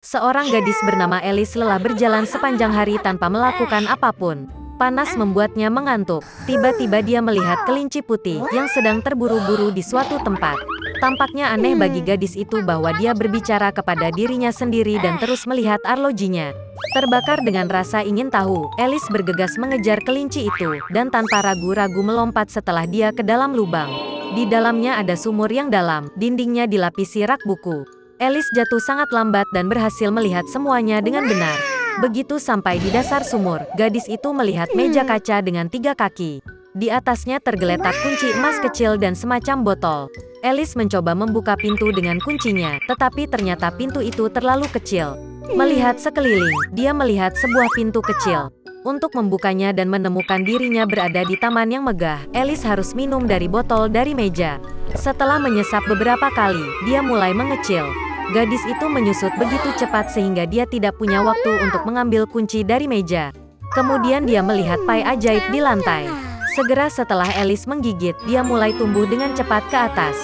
Seorang gadis bernama Alice lelah berjalan sepanjang hari tanpa melakukan apapun. Panas membuatnya mengantuk. Tiba-tiba dia melihat kelinci putih yang sedang terburu-buru di suatu tempat. Tampaknya aneh bagi gadis itu bahwa dia berbicara kepada dirinya sendiri dan terus melihat arlojinya. Terbakar dengan rasa ingin tahu, Alice bergegas mengejar kelinci itu, dan tanpa ragu-ragu melompat setelah dia ke dalam lubang. Di dalamnya ada sumur yang dalam, dindingnya dilapisi rak buku. Alice jatuh sangat lambat dan berhasil melihat semuanya dengan benar. Begitu sampai di dasar sumur, gadis itu melihat meja kaca dengan 3 kaki. Di atasnya tergeletak kunci emas kecil dan semacam botol. Alice mencoba membuka pintu dengan kuncinya, tetapi ternyata pintu itu terlalu kecil. Melihat sekeliling, dia melihat sebuah pintu kecil. Untuk membukanya dan menemukan dirinya berada di taman yang megah, Alice harus minum dari botol dari meja. Setelah menyesap beberapa kali, dia mulai mengecil. Gadis itu menyusut begitu cepat sehingga dia tidak punya waktu untuk mengambil kunci dari meja. Kemudian dia melihat pai ajaib di lantai. Segera setelah Alice menggigit, dia mulai tumbuh dengan cepat ke atas.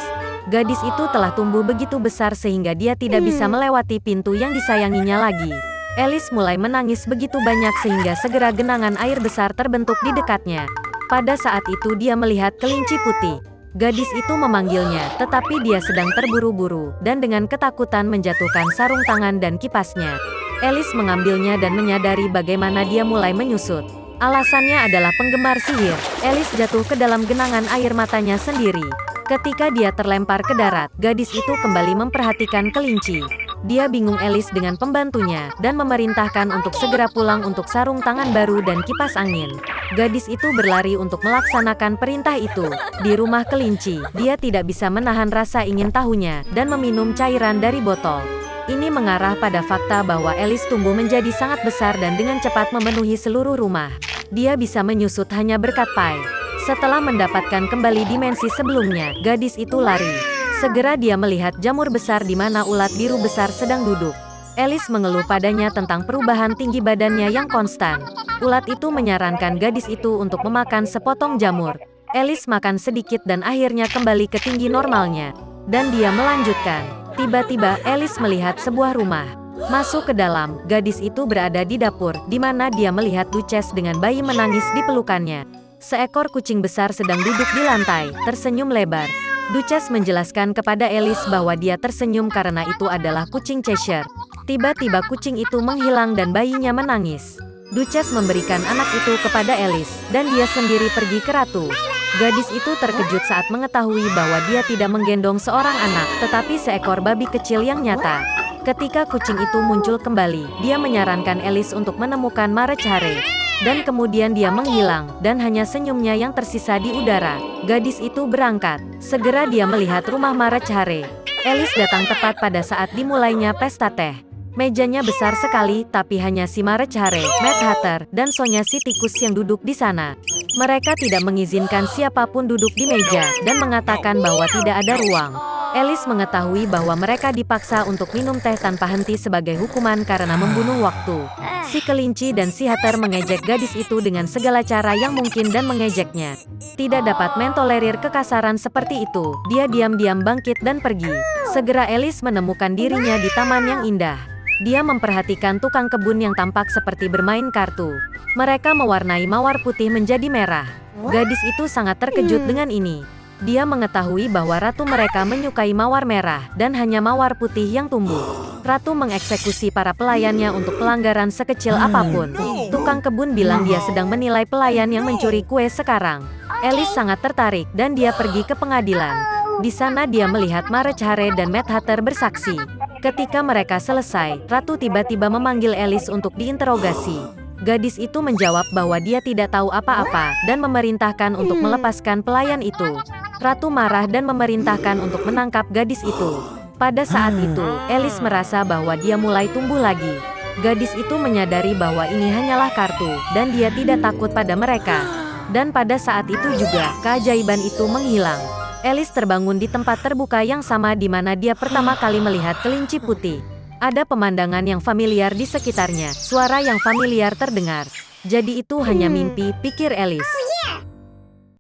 Gadis itu telah tumbuh begitu besar sehingga dia tidak bisa melewati pintu yang disayanginya lagi. Alice mulai menangis begitu banyak sehingga segera genangan air besar terbentuk di dekatnya. Pada saat itu dia melihat kelinci putih. Gadis itu memanggilnya, tetapi dia sedang terburu-buru, dan dengan ketakutan menjatuhkan sarung tangan dan kipasnya. Alice mengambilnya dan menyadari bagaimana dia mulai menyusut. Alasannya adalah penggemar sihir. Alice jatuh ke dalam genangan air matanya sendiri. Ketika dia terlempar ke darat, gadis itu kembali memperhatikan kelinci. Dia bingung Alice dengan pembantunya, dan memerintahkan untuk segera pulang untuk sarung tangan baru dan kipas angin. Gadis itu berlari untuk melaksanakan perintah itu. Di rumah kelinci, dia tidak bisa menahan rasa ingin tahunya, dan meminum cairan dari botol. Ini mengarah pada fakta bahwa Alice tumbuh menjadi sangat besar dan dengan cepat memenuhi seluruh rumah. Dia bisa menyusut hanya berkat pai. Setelah mendapatkan kembali dimensi sebelumnya, gadis itu lari. Segera dia melihat jamur besar di mana ulat biru besar sedang duduk. Alice mengeluh padanya tentang perubahan tinggi badannya yang konstan. Ulat itu menyarankan gadis itu untuk memakan sepotong jamur. Alice makan sedikit dan akhirnya kembali ke tinggi normalnya. Dan dia melanjutkan. Tiba-tiba Alice melihat sebuah rumah. Masuk ke dalam, gadis itu berada di dapur, di mana dia melihat Duchess dengan bayi menangis di pelukannya. Seekor kucing besar sedang duduk di lantai, tersenyum lebar. Duchess menjelaskan kepada Alice bahwa dia tersenyum karena itu adalah kucing Cheshire. Tiba-tiba kucing itu menghilang dan bayinya menangis. Duchess memberikan anak itu kepada Alice, dan dia sendiri pergi ke ratu. Gadis itu terkejut saat mengetahui bahwa dia tidak menggendong seorang anak, tetapi seekor babi kecil yang nyata. Ketika kucing itu muncul kembali, dia menyarankan Alice untuk menemukan Marechare. Dan kemudian dia menghilang, dan hanya senyumnya yang tersisa di udara. Gadis itu berangkat. Segera dia melihat rumah Marechare. Alice datang tepat pada saat dimulainya pesta teh. Mejanya besar sekali, tapi hanya si Marechare, Mad Hatter, dan Sonya si tikus yang duduk di sana. Mereka tidak mengizinkan siapapun duduk di meja, dan mengatakan bahwa tidak ada ruang. Alice mengetahui bahwa mereka dipaksa untuk minum teh tanpa henti sebagai hukuman karena membunuh waktu. Si kelinci dan si Hatter mengejek gadis itu dengan segala cara yang mungkin dan mengejeknya. Tidak dapat mentolerir kekasaran seperti itu, dia diam-diam bangkit dan pergi. Segera Alice menemukan dirinya di taman yang indah. Dia memperhatikan tukang kebun yang tampak seperti bermain kartu. Mereka mewarnai mawar putih menjadi merah. Gadis itu sangat terkejut dengan ini. Dia mengetahui bahwa ratu mereka menyukai mawar merah, dan hanya mawar putih yang tumbuh. Ratu mengeksekusi para pelayannya untuk pelanggaran sekecil apapun. Tukang kebun bilang dia sedang menilai pelayan yang mencuri kue sekarang. Alice sangat tertarik, dan dia pergi ke pengadilan. Di sana dia melihat Marechare dan Mad Hatter bersaksi. Ketika mereka selesai, ratu tiba-tiba memanggil Alice untuk diinterogasi. Gadis itu menjawab bahwa dia tidak tahu apa-apa, dan memerintahkan untuk melepaskan pelayan itu. Ratu marah dan memerintahkan untuk menangkap gadis itu. Pada saat itu, Alice merasa bahwa dia mulai tumbuh lagi. Gadis itu menyadari bahwa ini hanyalah kartu, dan dia tidak takut pada mereka. Dan pada saat itu juga, keajaiban itu menghilang. Alice terbangun di tempat terbuka yang sama di mana dia pertama kali melihat kelinci putih. Ada pemandangan yang familiar di sekitarnya, suara yang familiar terdengar. Jadi itu hanya mimpi, pikir Alice.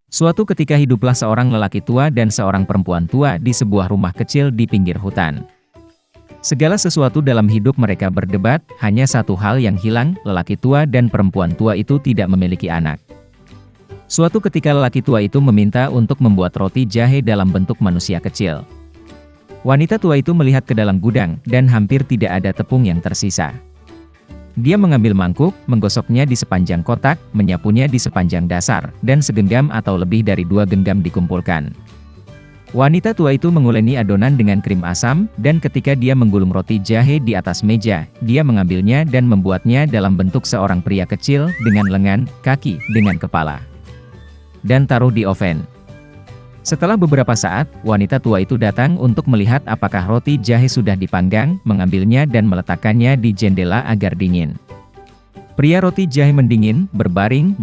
Suatu ketika hiduplah seorang lelaki tua dan seorang perempuan tua di sebuah rumah kecil di pinggir hutan. Segala sesuatu dalam hidup mereka berdebat, hanya satu hal yang hilang, lelaki tua dan perempuan tua itu tidak memiliki anak. Suatu ketika lelaki tua itu meminta untuk membuat roti jahe dalam bentuk manusia kecil. Wanita tua itu melihat ke dalam gudang, dan hampir tidak ada tepung yang tersisa. Dia mengambil mangkuk, menggosoknya di sepanjang kotak, menyapunya di sepanjang dasar, dan segenggam atau lebih dari 2 genggam dikumpulkan. Wanita tua itu menguleni adonan dengan krim asam, dan ketika dia menggulung roti jahe di atas meja, dia mengambilnya dan membuatnya dalam bentuk seorang pria kecil, dengan lengan, kaki, dengan kepala. Dan taruh di oven. Setelah beberapa saat, wanita tua itu datang untuk melihat apakah roti jahe sudah dipanggang, mengambilnya dan meletakkannya di jendela agar dingin. Pria roti jahe mendingin, berbaring,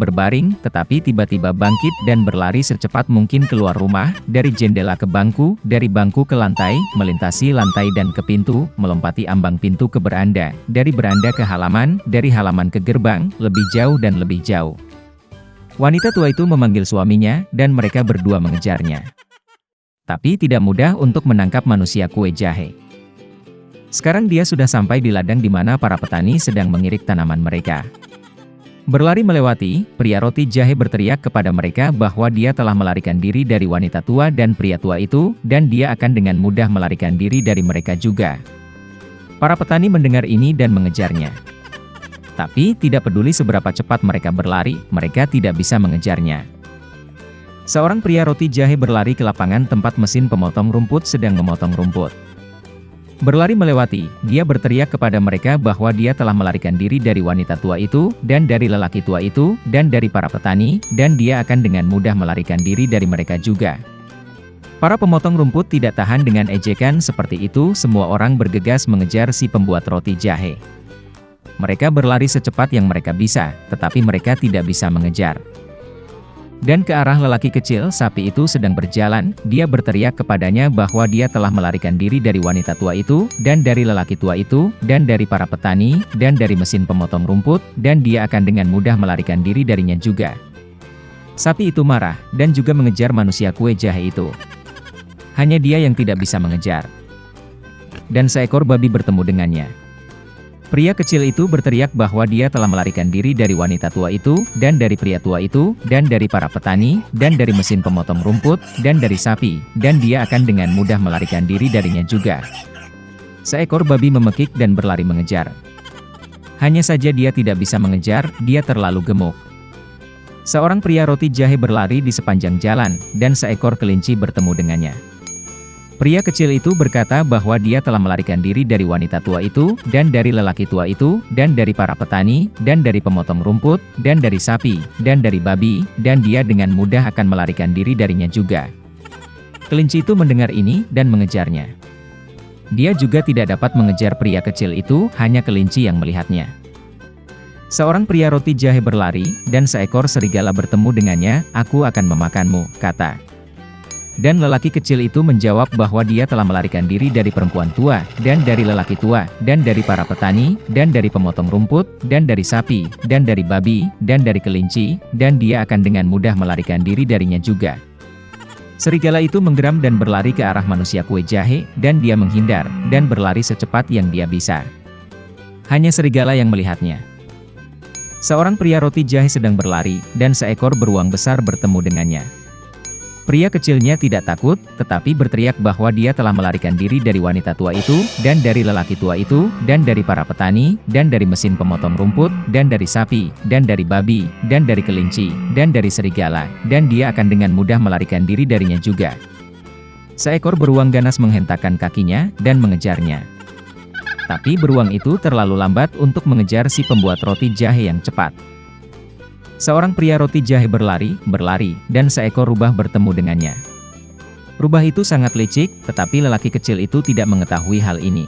tetapi tiba-tiba bangkit dan berlari secepat mungkin keluar rumah, dari jendela ke bangku, dari bangku ke lantai, melintasi lantai dan ke pintu, melompati ambang pintu ke beranda, dari beranda ke halaman, dari halaman ke gerbang, lebih jauh dan lebih jauh. Wanita tua itu memanggil suaminya, dan mereka berdua mengejarnya. Tapi tidak mudah untuk menangkap manusia kue jahe. Sekarang dia sudah sampai di ladang di mana para petani sedang mengirik tanaman mereka. Berlari melewati, pria roti jahe berteriak kepada mereka bahwa dia telah melarikan diri dari wanita tua dan pria tua itu, dan dia akan dengan mudah melarikan diri dari mereka juga. Para petani mendengar ini dan mengejarnya. Tapi, tidak peduli seberapa cepat mereka berlari, mereka tidak bisa mengejarnya. Seorang pria roti jahe berlari ke lapangan tempat mesin pemotong rumput sedang memotong rumput. Berlari melewati, dia berteriak kepada mereka bahwa dia telah melarikan diri dari wanita tua itu, dan dari lelaki tua itu, dan dari para petani, dan dia akan dengan mudah melarikan diri dari mereka juga. Para pemotong rumput tidak tahan dengan ejekan seperti itu, semua orang bergegas mengejar si pembuat roti jahe. Mereka berlari secepat yang mereka bisa, tetapi mereka tidak bisa mengejar. Dan ke arah lelaki kecil, sapi itu sedang berjalan, dia berteriak kepadanya bahwa dia telah melarikan diri dari wanita tua itu, dan dari lelaki tua itu, dan dari para petani, dan dari mesin pemotong rumput, dan dia akan dengan mudah melarikan diri darinya juga. Sapi itu marah, dan juga mengejar manusia kue jahe itu. Hanya dia yang tidak bisa mengejar. Dan seekor babi bertemu dengannya. Pria kecil itu berteriak bahwa dia telah melarikan diri dari wanita tua itu, dan dari pria tua itu, dan dari para petani, dan dari mesin pemotong rumput, dan dari sapi, dan dia akan dengan mudah melarikan diri darinya juga. Seekor babi memekik dan berlari mengejar. Hanya saja dia tidak bisa mengejar, dia terlalu gemuk. Seorang pria roti jahe berlari di sepanjang jalan, dan seekor kelinci bertemu dengannya. Pria kecil itu berkata bahwa dia telah melarikan diri dari wanita tua itu, dan dari lelaki tua itu, dan dari para petani, dan dari pemotong rumput, dan dari sapi, dan dari babi, dan dia dengan mudah akan melarikan diri darinya juga. Kelinci itu mendengar ini, dan mengejarnya. Dia juga tidak dapat mengejar pria kecil itu, hanya kelinci yang melihatnya. Seorang pria roti jahe berlari, dan seekor serigala bertemu dengannya, "Aku akan memakanmu," kata. Dan lelaki kecil itu menjawab bahwa dia telah melarikan diri dari perempuan tua, dan dari lelaki tua, dan dari para petani, dan dari pemotong rumput, dan dari sapi, dan dari babi, dan dari kelinci, dan dia akan dengan mudah melarikan diri darinya juga. Serigala itu menggeram dan berlari ke arah manusia kue jahe, dan dia menghindar, dan berlari secepat yang dia bisa. Hanya serigala yang melihatnya. Seorang pria roti jahe sedang berlari, dan seekor beruang besar bertemu dengannya. Pria kecilnya tidak takut, tetapi berteriak bahwa dia telah melarikan diri dari wanita tua itu, dan dari lelaki tua itu, dan dari para petani, dan dari mesin pemotong rumput, dan dari sapi, dan dari babi, dan dari kelinci, dan dari serigala, dan dia akan dengan mudah melarikan diri darinya juga. Seekor beruang ganas menghentakkan kakinya, dan mengejarnya. Tapi beruang itu terlalu lambat untuk mengejar si pembuat roti jahe yang cepat. Seorang pria roti jahe berlari, dan seekor rubah bertemu dengannya. Rubah itu sangat licik, tetapi lelaki kecil itu tidak mengetahui hal ini.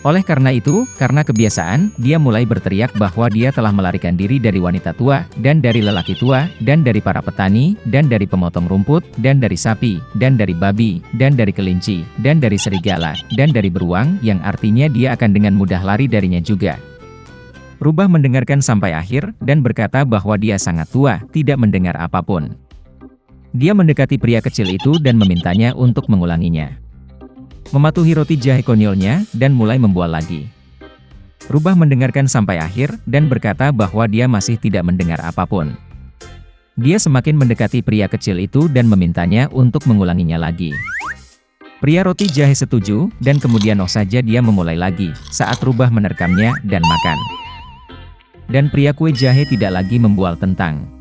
Oleh karena itu, karena kebiasaan, dia mulai berteriak bahwa dia telah melarikan diri dari wanita tua, dan dari lelaki tua, dan dari para petani, dan dari pemotong rumput, dan dari sapi, dan dari babi, dan dari kelinci, dan dari serigala, dan dari beruang, yang artinya dia akan dengan mudah lari darinya juga. Rubah mendengarkan sampai akhir, dan berkata bahwa dia sangat tua, tidak mendengar apapun. Dia mendekati pria kecil itu dan memintanya untuk mengulanginya. mematuhi roti jahe konyolnya, dan mulai membual lagi. Rubah mendengarkan sampai akhir, dan berkata bahwa dia masih tidak mendengar apapun. Dia semakin mendekati pria kecil itu dan memintanya untuk mengulanginya lagi. Pria roti jahe setuju, dan kemudian saja dia memulai lagi, saat Rubah menerkamnya dan makan. Dan pria kue jahe tidak lagi membual tentang